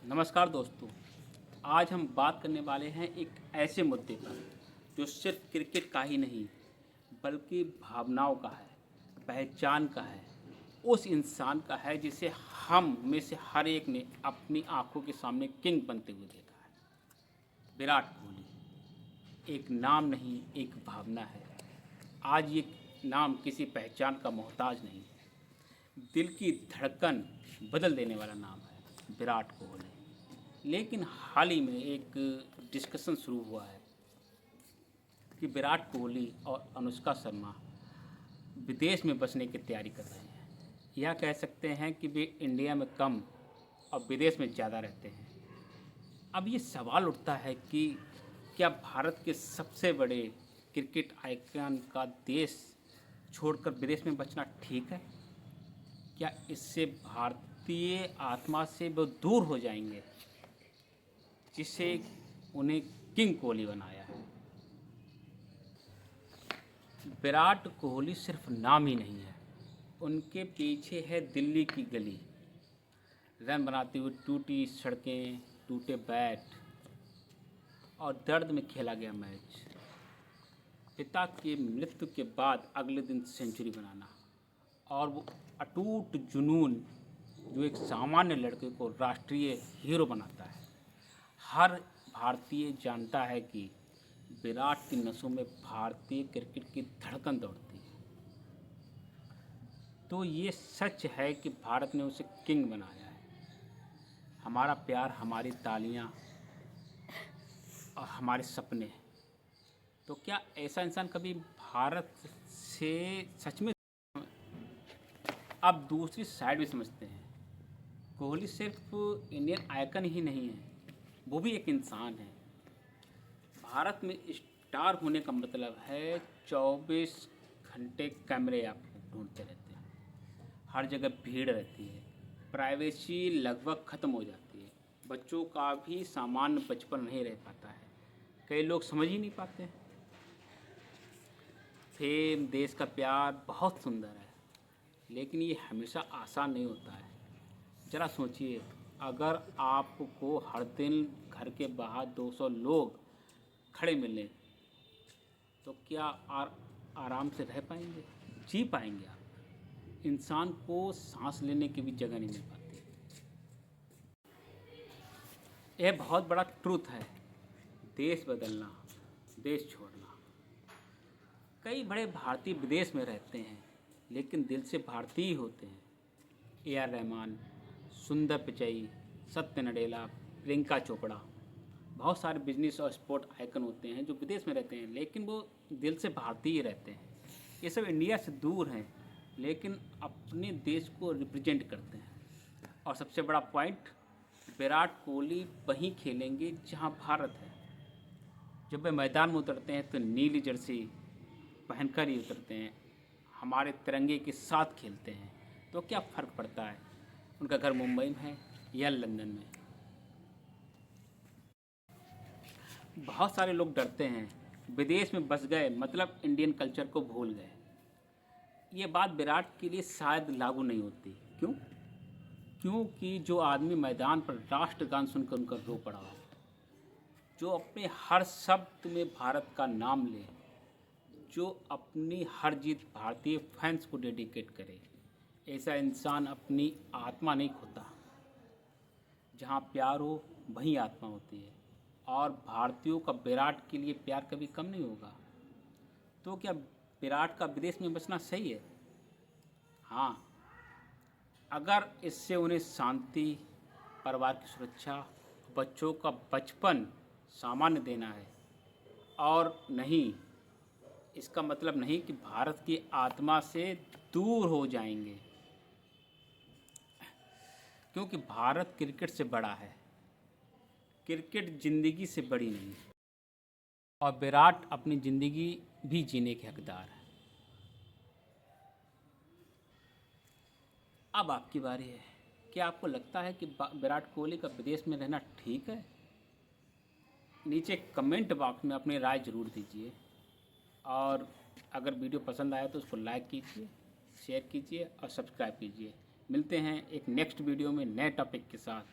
नमस्कार दोस्तों। आज हम बात करने वाले हैं एक ऐसे मुद्दे पर जो सिर्फ क्रिकेट का ही नहीं बल्कि भावनाओं का है, पहचान का है, उस इंसान का है जिसे हम में से हर एक ने अपनी आंखों के सामने किंग बनते हुए देखा है। विराट कोहली एक नाम नहीं, एक भावना है। आज ये नाम किसी पहचान का मोहताज नहीं, दिल की धड़कन बदल देने वाला नाम है विराट कोहली। लेकिन हाल ही में एक डिस्कशन शुरू हुआ है कि विराट कोहली और अनुष्का शर्मा विदेश में बसने की तैयारी कर रहे हैं, या कह सकते हैं कि वे इंडिया में कम और विदेश में ज़्यादा रहते हैं। अब ये सवाल उठता है कि क्या भारत के सबसे बड़े क्रिकेट आइकन का देश छोड़कर विदेश में बचना ठीक है? क्या इससे भारतीय आत्मा से वो दूर हो जाएंगे जिसे उन्हें किंग कोहली बनाया है? विराट कोहली सिर्फ नाम ही नहीं है, उनके पीछे है दिल्ली की गली, रन बनाती हुई टूटी सड़कें, टूटे बैट और दर्द में खेला गया मैच। पिता के मृत्यु के बाद अगले दिन सेंचुरी बनाना और वो अटूट जुनून जो एक सामान्य लड़के को राष्ट्रीय हीरो बनाता है। हर भारतीय जानता है कि विराट की नसों में भारतीय क्रिकेट की धड़कन दौड़ती है। तो ये सच है कि भारत ने उसे किंग बनाया है। हमारा प्यार, हमारी तालियां और हमारे सपने। तो क्या ऐसा इंसान कभी भारत से सच में? अब दूसरी साइड भी समझते हैं। कोहली सिर्फ इंडियन आइकन ही नहीं है, वो भी एक इंसान है। भारत में स्टार होने का मतलब है 24 घंटे कैमरे आपको ढूंढते रहते हैं, हर जगह भीड़ रहती है, प्राइवेसी लगभग ख़त्म हो जाती है, बच्चों का भी सामान्य बचपन नहीं रह पाता है, कई लोग समझ ही नहीं पाते हैं। फेम, देश का प्यार बहुत सुंदर है, लेकिन ये हमेशा आसान नहीं होता है। ज़रा सोचिए, अगर आपको हर दिन घर के बाहर 200 लोग खड़े मिलें तो क्या आराम से रह पाएंगे, जी पाएंगे आप? इंसान को सांस लेने की भी जगह नहीं मिल पाती। यह बहुत बड़ा ट्रूथ है। देश बदलना, देश छोड़ना। कई बड़े भारतीय विदेश में रहते हैं लेकिन दिल से भारतीय ही होते हैं। A.R. रहमान, सुंदर पिचई, सत्य नडेला, प्रियंका चोपड़ा, बहुत सारे बिजनेस और स्पोर्ट आइकन होते हैं जो विदेश में रहते हैं लेकिन वो दिल से भारतीय ही रहते हैं। ये सब इंडिया से दूर हैं लेकिन अपने देश को रिप्रेजेंट करते हैं। और सबसे बड़ा पॉइंट, विराट कोहली वहीं खेलेंगे जहां भारत है। जब वे मैदान में उतरते हैं तो नीली जर्सी पहनकर ही उतरते हैं, हमारे तिरंगे के साथ खेलते हैं। तो क्या फ़र्क पड़ता है उनका घर मुंबई में है या लंदन में? बहुत सारे लोग डरते हैं विदेश में बस गए मतलब इंडियन कल्चर को भूल गए। ये बात विराट के लिए शायद लागू नहीं होती। क्यों? क्योंकि जो आदमी मैदान पर राष्ट्रगान सुनकर उनका रो पड़ा हो, जो अपने हर शब्द में भारत का नाम ले, जो अपनी हर जीत भारतीय फैंस को डेडिकेट करे, ऐसा इंसान अपनी आत्मा नहीं खोता। जहाँ प्यार हो वहीं आत्मा होती है, और भारतीयों का विराट के लिए प्यार कभी कम नहीं होगा। तो क्या विराट का विदेश में बसना सही है? हाँ, अगर इससे उन्हें शांति, परिवार की सुरक्षा, बच्चों का बचपन सामान्य देना है। और नहीं, इसका मतलब नहीं कि भारत की आत्मा से दूर हो जाएंगे, क्योंकि भारत क्रिकेट से बड़ा है, क्रिकेट ज़िंदगी से बड़ी नहीं। और विराट अपनी ज़िंदगी भी जीने के हकदार है। अब आपकी बारी है। क्या आपको लगता है कि विराट कोहली का विदेश में रहना ठीक है? नीचे कमेंट बॉक्स में अपनी राय ज़रूर दीजिए। और अगर वीडियो पसंद आया तो उसको लाइक कीजिए, शेयर कीजिए और सब्सक्राइब कीजिए। मिलते हैं एक नेक्स्ट वीडियो में नए टॉपिक के साथ।